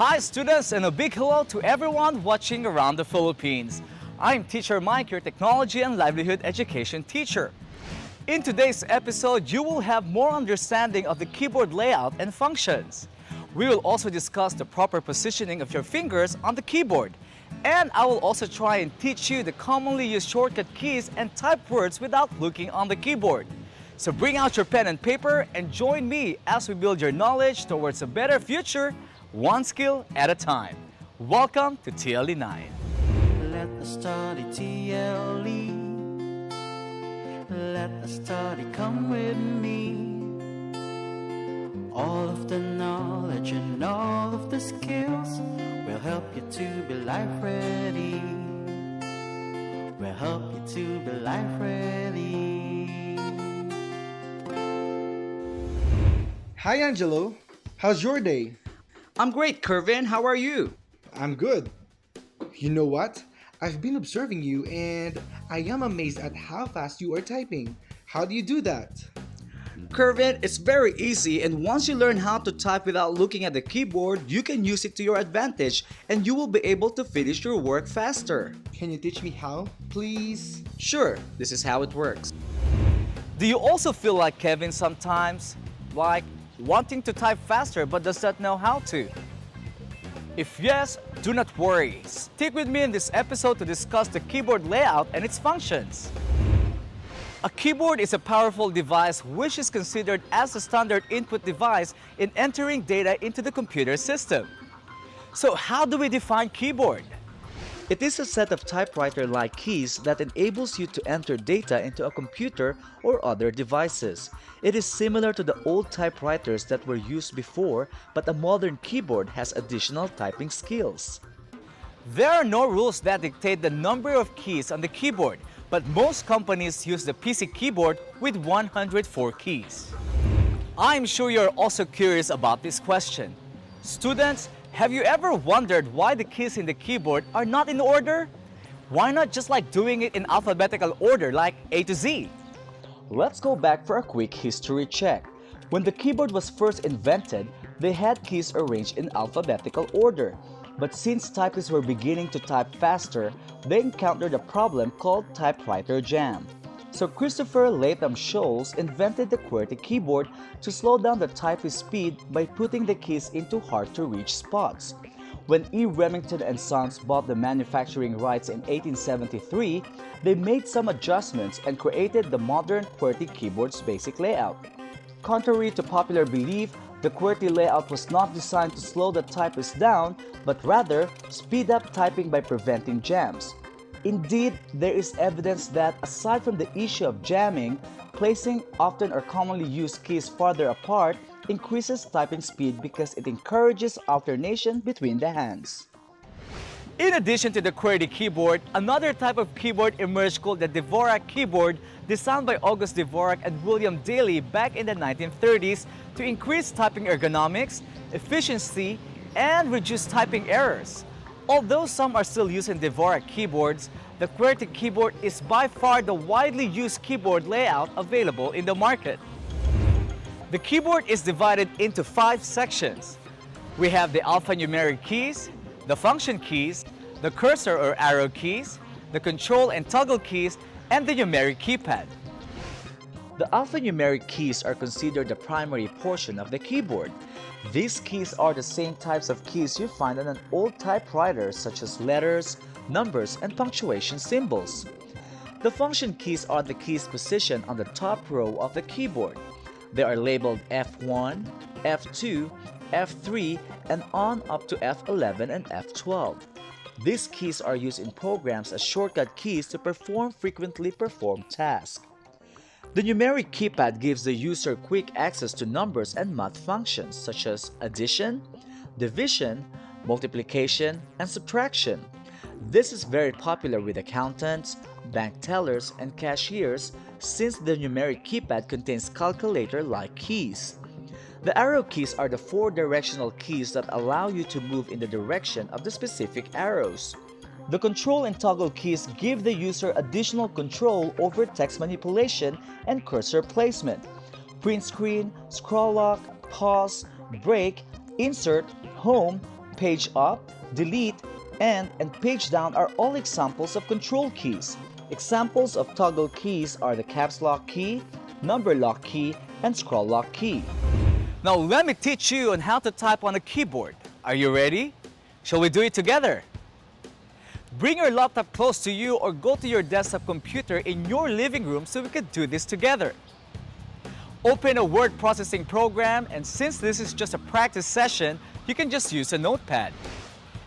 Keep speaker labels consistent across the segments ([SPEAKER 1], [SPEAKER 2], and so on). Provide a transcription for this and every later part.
[SPEAKER 1] Hi students, and a big hello to everyone watching around the Philippines. I'm Teacher Mike, your Technology and Livelihood Education teacher. In today's episode, you will have more understanding of the keyboard layout and functions. We will also discuss the proper positioning of your fingers on the keyboard. And I will also try and teach you the commonly used shortcut keys and type words without looking on the keyboard. So bring out your pen and paper and join me as we build your knowledge towards a better future, one skill at a time. Welcome to TLE 9.
[SPEAKER 2] Let us study TLE. Let us study, come with me. All of the knowledge and all of the skills will help you to be life ready. Will help you to be life ready.
[SPEAKER 3] Hi Angelo, how's your day?
[SPEAKER 1] I'm great, Kervin. How are you?
[SPEAKER 3] I'm good. You know what? I've been observing you and I am amazed at how fast you are typing. How do you do that?
[SPEAKER 1] Kervin, it's very easy, and once you learn how to type without looking at the keyboard, you can use it to your advantage and you will be able to finish your work faster.
[SPEAKER 3] Can you teach me how, please?
[SPEAKER 1] Sure, this is how it works. Do you also feel like Kevin sometimes? Like wanting to type faster but does not know how to? If yes, do not worry. Stick with me in this episode to discuss the keyboard layout and its functions. A keyboard is a powerful device which is considered as a standard input device in entering data into the computer system. So how do we define keyboard? It is a set of typewriter-like keys that enables you to enter data into a computer or other devices. It is similar to the old typewriters that were used before, but a modern keyboard has additional typing skills. There are no rules that dictate the number of keys on the keyboard, but most companies use the PC keyboard with 104 keys. I'm sure you're also curious about this question. Students, have you ever wondered why the keys in the keyboard are not in order? Why not just like doing it in alphabetical order like A to Z? Let's go back for a quick history check. When the keyboard was first invented, they had keys arranged in alphabetical order. But since typists were beginning to type faster, they encountered a problem called typewriter jam. So Christopher Latham Scholes invented the QWERTY keyboard to slow down the typist speed by putting the keys into hard-to-reach spots. When E. Remington and Sons bought the manufacturing rights in 1873, they made some adjustments and created the modern QWERTY keyboard's basic layout. Contrary to popular belief, the QWERTY layout was not designed to slow the typist down, but rather speed up typing by preventing jams. Indeed, there is evidence that aside from the issue of jamming, placing often or commonly used keys farther apart increases typing speed because it encourages alternation between the hands. In addition to the QWERTY keyboard, another type of keyboard emerged called the Dvorak keyboard, designed by August Dvorak and William Daley back in the 1930s to increase typing ergonomics, efficiency, and reduce typing errors. Although some are still using Dvorak keyboards, the QWERTY keyboard is by far the widely used keyboard layout available in the market. The keyboard is divided into 5 sections. We have the alphanumeric keys, the function keys, the cursor or arrow keys, the control and toggle keys, and the numeric keypad. The alphanumeric keys are considered the primary portion of the keyboard. These keys are the same types of keys you find on an old typewriter, such as letters, numbers, and punctuation symbols. The function keys are the keys positioned on the top row of the keyboard. They are labeled F1, F2, F3, and on up to F11 and F12. These keys are used in programs as shortcut keys to perform frequently performed tasks. The numeric keypad gives the user quick access to numbers and math functions such as addition, division, multiplication, and subtraction. This is very popular with accountants, bank tellers, and cashiers since the numeric keypad contains calculator-like keys. The arrow keys are the 4 directional keys that allow you to move in the direction of the specific arrows. The control and toggle keys give the user additional control over text manipulation and cursor placement. Print screen, scroll lock, pause, break, insert, home, page up, delete, end, and page down are all examples of control keys. Examples of toggle keys are the caps lock key, number lock key, and scroll lock key. Now let me teach you on how to type on a keyboard. Are you ready? Shall we do it together? Bring your laptop close to you or go to your desktop computer in your living room so we can do this together. Open a word processing program, and since this is just a practice session, you can just use a notepad.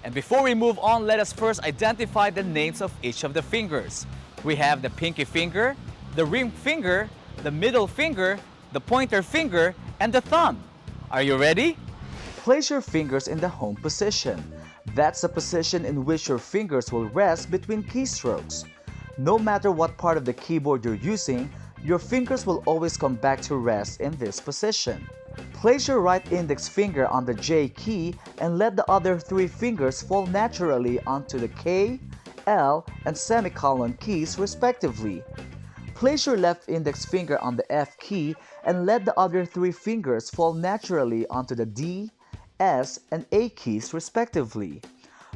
[SPEAKER 1] And before we move on, let us first identify the names of each of the fingers. We have the pinky finger, the ring finger, the middle finger, the pointer finger, and the thumb. Are you ready? Place your fingers in the home position. That's the position in which your fingers will rest between keystrokes. No matter what part of the keyboard you're using, your fingers will always come back to rest in this position. Place your right index finger on the J key and let the other three fingers fall naturally onto the K, L, and semicolon keys respectively. Place your left index finger on the F key and let the other three fingers fall naturally onto the D, S, and A keys respectively.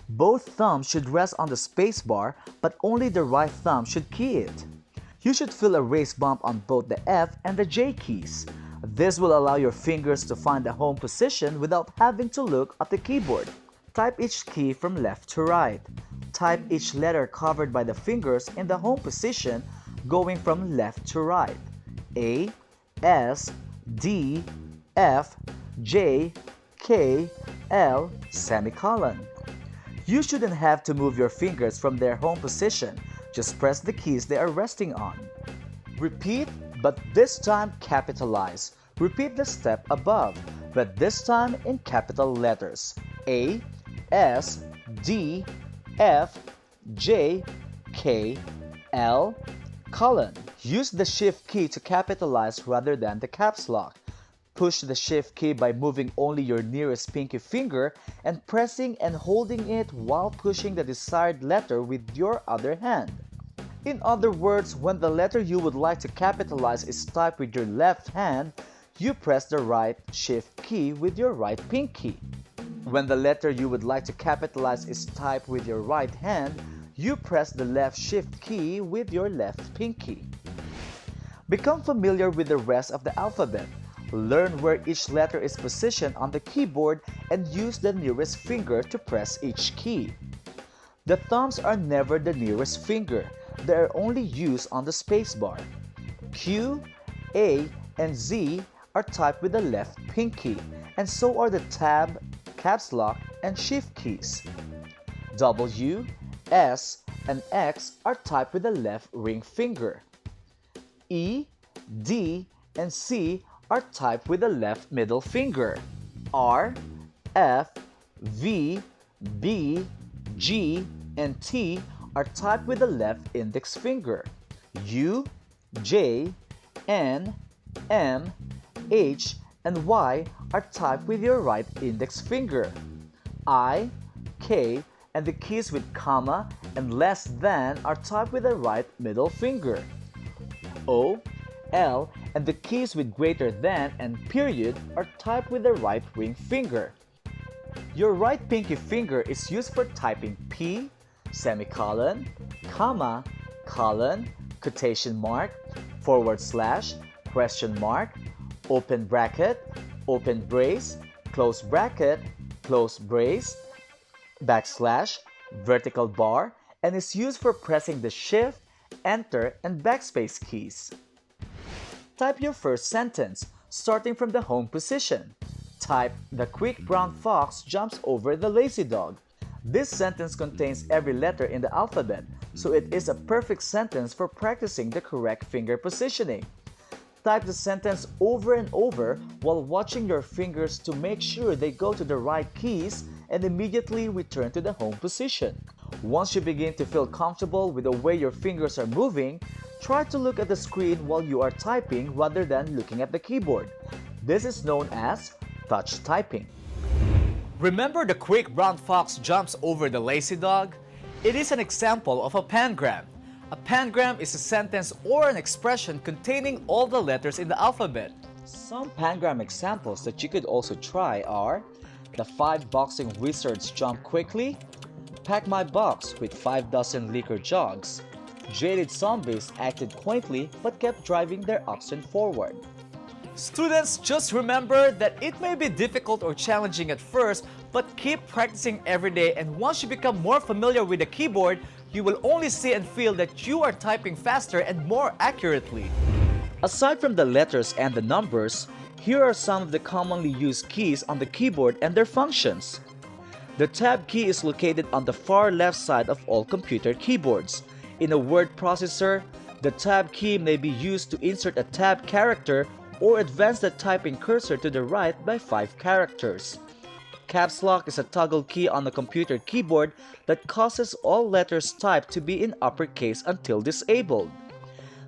[SPEAKER 1] Both thumbs should rest on the spacebar, but only the right thumb should key it. You should feel a raised bump on both the F and the J keys. This will allow your fingers to find the home position without having to look at the keyboard. Type each key from left to right. Type each letter covered by the fingers in the home position going from left to right. A, S, D, F, J, K, L, semicolon. You shouldn't have to move your fingers from their home position. Just press the keys they are resting on. Repeat, but this time capitalize. Repeat the step above, but this time in capital letters. A, S, D, F, J, K, L, colon. Use the Shift key to capitalize rather than the caps lock. Push the Shift key by moving only your nearest pinky finger and pressing and holding it while pushing the desired letter with your other hand. In other words, when the letter you would like to capitalize is typed with your left hand, you press the right Shift key with your right pinky. When the letter you would like to capitalize is typed with your right hand, you press the left Shift key with your left pinky. Become familiar with the rest of the alphabet. Learn where each letter is positioned on the keyboard and use the nearest finger to press each key. The thumbs are never the nearest finger. They are only used on the spacebar. Q, A, and Z are typed with the left pinky, and so are the Tab, Caps Lock, and Shift keys. W, S, and X are typed with the left ring finger. E, D, and C are typed with the left middle finger. R, F, V, B, G, and T are typed with the left index finger. U, J, N, M, H, and Y are typed with your right index finger. I, K, and the keys with comma and less than are typed with the right middle finger. O, L, and the keys with greater than and period are typed with the right ring finger. Your right pinky finger is used for typing P, semicolon, comma, colon, quotation mark, forward slash, question mark, open bracket, open brace, close bracket, close brace, backslash, vertical bar, and is used for pressing the Shift, Enter, and Backspace keys. Type your first sentence, starting from the home position. Type, "The quick brown fox jumps over the lazy dog." This sentence contains every letter in the alphabet, so it is a perfect sentence for practicing the correct finger positioning. Type the sentence over and over while watching your fingers to make sure they go to the right keys and immediately return to the home position. Once you begin to feel comfortable with the way your fingers are moving, try to look at the screen while you are typing rather than looking at the keyboard. This is known as touch typing. Remember the quick brown fox jumps over the lazy dog? It is an example of a pangram. A pangram is a sentence or an expression containing all the letters in the alphabet. Some pangram examples that you could also try are The 5 boxing wizards jump quickly. Pack my box with 5 dozen liquor jugs. Jaded zombies acted quaintly but kept driving their oxen forward. Students, just remember that it may be difficult or challenging at first, but keep practicing every day, and once you become more familiar with the keyboard, you will only see and feel that you are typing faster and more accurately. Aside from the letters and the numbers, here are some of the commonly used keys on the keyboard and their functions. The Tab key is located on the far left side of all computer keyboards. In a word processor, the Tab key may be used to insert a tab character or advance the typing cursor to the right by 5 characters. Caps Lock is a toggle key on the computer keyboard that causes all letters typed to be in uppercase until disabled.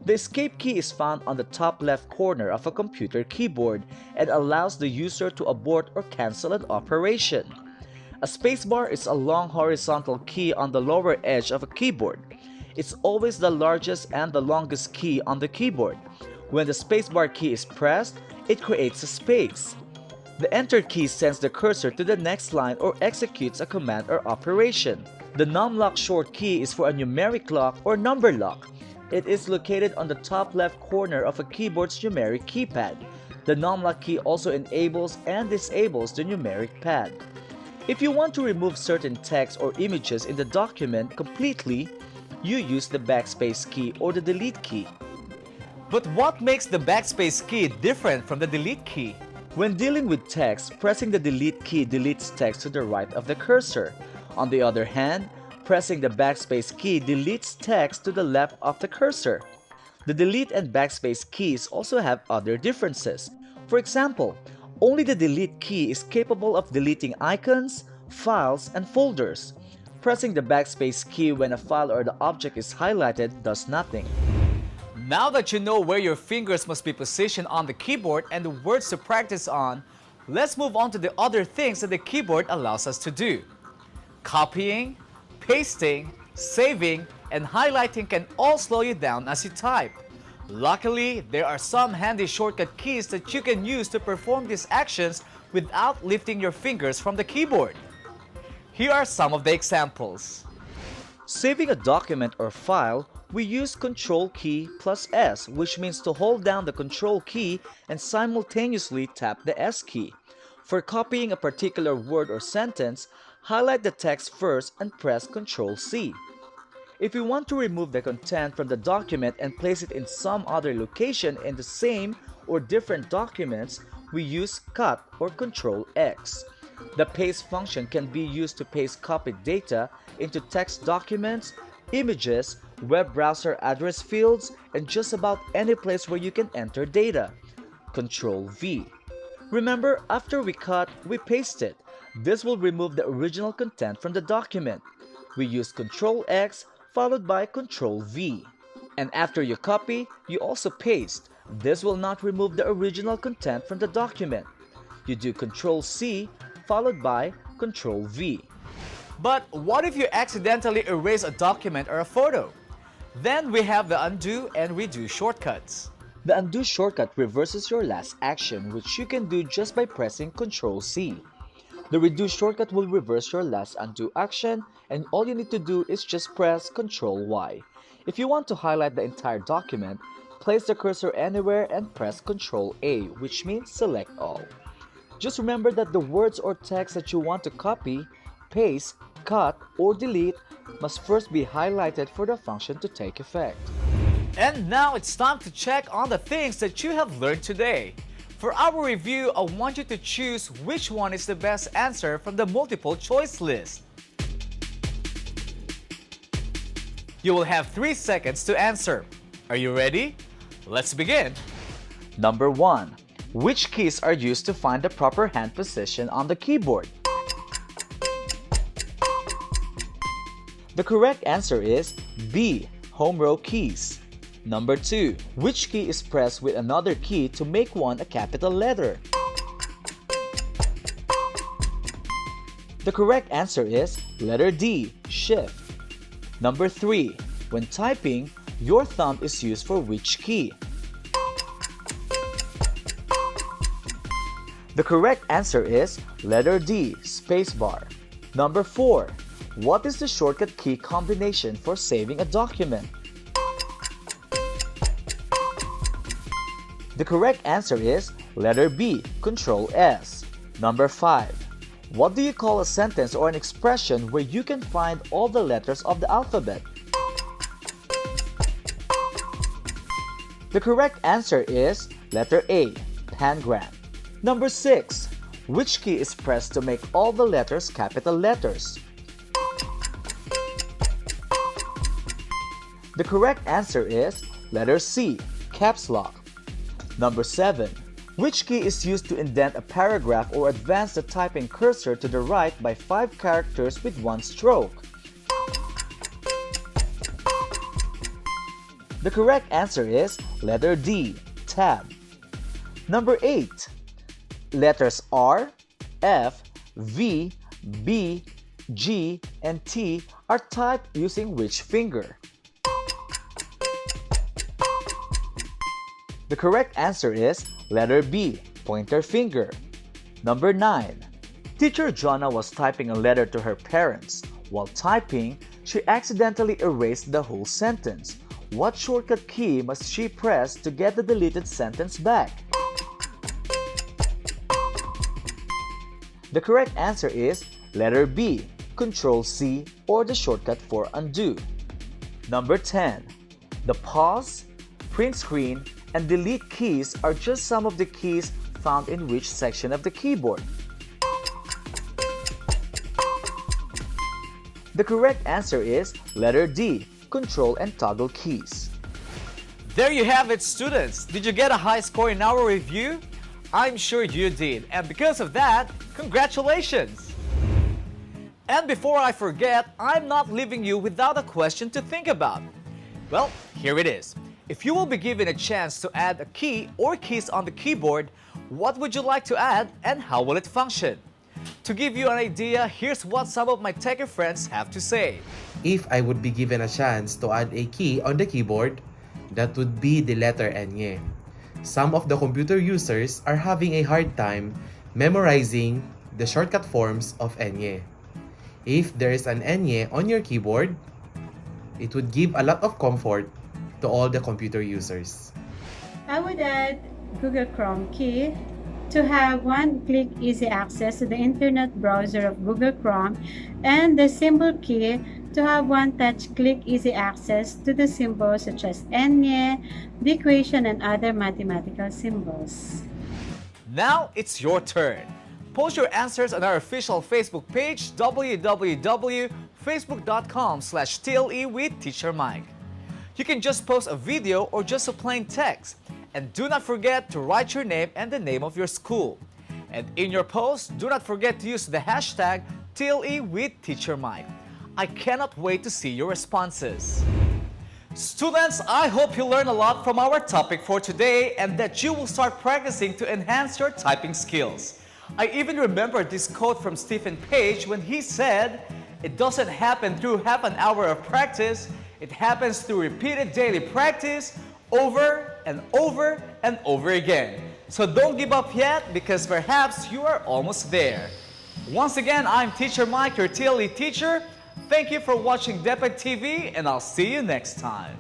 [SPEAKER 1] The Escape key is found on the top left corner of a computer keyboard and allows the user to abort or cancel an operation. A spacebar is a long horizontal key on the lower edge of a keyboard. It's always the largest and the longest key on the keyboard. When the spacebar key is pressed, it creates a space. The Enter key sends the cursor to the next line or executes a command or operation. The Numlock short key is for a numeric lock or number lock. It is located on the top left corner of a keyboard's numeric keypad. The Numlock key also enables and disables the numeric pad. If you want to remove certain text or images in the document completely, you use the Backspace key or the Delete key. But what makes the Backspace key different from the Delete key? When dealing with text, pressing the Delete key deletes text to the right of the cursor. On the other hand, pressing the Backspace key deletes text to the left of the cursor. The Delete and Backspace keys also have other differences. For example, only the Delete key is capable of deleting icons, files, and folders. Pressing the Backspace key when a file or the object is highlighted does nothing. Now that you know where your fingers must be positioned on the keyboard and the words to practice on, let's move on to the other things that the keyboard allows us to do. Copying, pasting, saving, and highlighting can all slow you down as you type. Luckily, there are some handy shortcut keys that you can use to perform these actions without lifting your fingers from the keyboard. Here are some of the examples. Saving a document or file, we use Control key plus S, which means to hold down the Control key and simultaneously tap the S key. For copying a particular word or sentence, highlight the text first and press Control C. If we want to remove the content from the document and place it in some other location in the same or different documents, we use Cut or Control X. The paste function can be used to paste copied data into text documents, images, web browser address fields, and just about any place where you can enter data. Control V. Remember, after we cut, we paste it. This will remove the original content from the document. We use Control X followed by Control V. And after you copy, you also paste. This will not remove the original content from the document. You do Control C followed by Control V. But what if you accidentally erase a document or a photo? Then we have the Undo and Redo shortcuts. The Undo shortcut reverses your last action, which you can do just by pressing Control C. The Redo shortcut will reverse your last undo action, and all you need to do is just press Control Y. If you want to highlight the entire document, place the cursor anywhere and press Control A, which means select all. Just remember that the words or text that you want to copy, paste, cut, or delete must first be highlighted for the function to take effect. And now it's time to check on the things that you have learned today. For our review, I want you to choose which one is the best answer from the multiple choice list. You will have 3 seconds to answer. Are you ready? Let's begin. Number 1. Which keys are used to find the proper hand position on the keyboard? The correct answer is B. Home row keys. Number 2. Which key is pressed with another key to make one a capital letter? The correct answer is letter D. Shift. Number 3. When typing, your thumb is used for which key? The correct answer is letter D, spacebar. Number 4. What is the shortcut key combination for saving a document? The correct answer is letter B, Control S. Number 5. What do you call a sentence or an expression where you can find all the letters of the alphabet? The correct answer is letter A, pangram. Number 6. Which key is pressed to make all the letters capital letters? The correct answer is letter C, caps lock. Number 7. Which key is used to indent a paragraph or advance the typing cursor to the right by 5 characters with 1 stroke? The correct answer is letter D, tab. Number 8. Letters R, F, V, B, G, and T are typed using which finger? The correct answer is letter B, pointer finger. Number 9. Teacher Jonna was typing a letter to her parents. While typing, she accidentally erased the whole sentence. What shortcut key must she press to get the deleted sentence back? The correct answer is letter B, Control C, or the shortcut for undo. Number 10. The pause, print screen, and delete keys are just some of the keys found in which section of the keyboard? The correct answer is letter D, Control and toggle keys. There you have it, students. Did you get a high score in our review? I'm sure you did, and because of that, congratulations! And before I forget, I'm not leaving you without a question to think about. Well, here it is. If you will be given a chance to add a key or keys on the keyboard, what would you like to add and how will it function? To give you an idea, here's what some of my techie friends have to say.
[SPEAKER 4] If I would be given a chance to add a key on the keyboard, that would be the letter Nye. Some of the computer users are having a hard time memorizing the shortcut forms of Nye. If there is an Nye on your keyboard, it would give a lot of comfort to all the computer users.
[SPEAKER 5] I would add Google Chrome key to have one-click easy access to the internet browser of Google Chrome, and the symbol key to have one-touch click easy access to the symbols such as Nye, the equation, and other mathematical symbols.
[SPEAKER 1] Now it's your turn. Post your answers on our official Facebook page, www.facebook.com/TLE with Teacher Mike. You can just post a video or just a plain text. And do not forget to write your name and the name of your school. And in your post, do not forget to use the hashtag TLE with Teacher Mike. I cannot wait to see your responses. Students, I hope you learned a lot from our topic for today and that you will start practicing to enhance your typing skills. I even remember this quote from Stephen Page when he said, "It doesn't happen through half an hour of practice, it happens through repeated daily practice, over and over and over again." So don't give up yet because perhaps you are almost there. Once again, I'm Teacher Mike, your TLE teacher. Thank you for watching DepEd TV and I'll see you next time.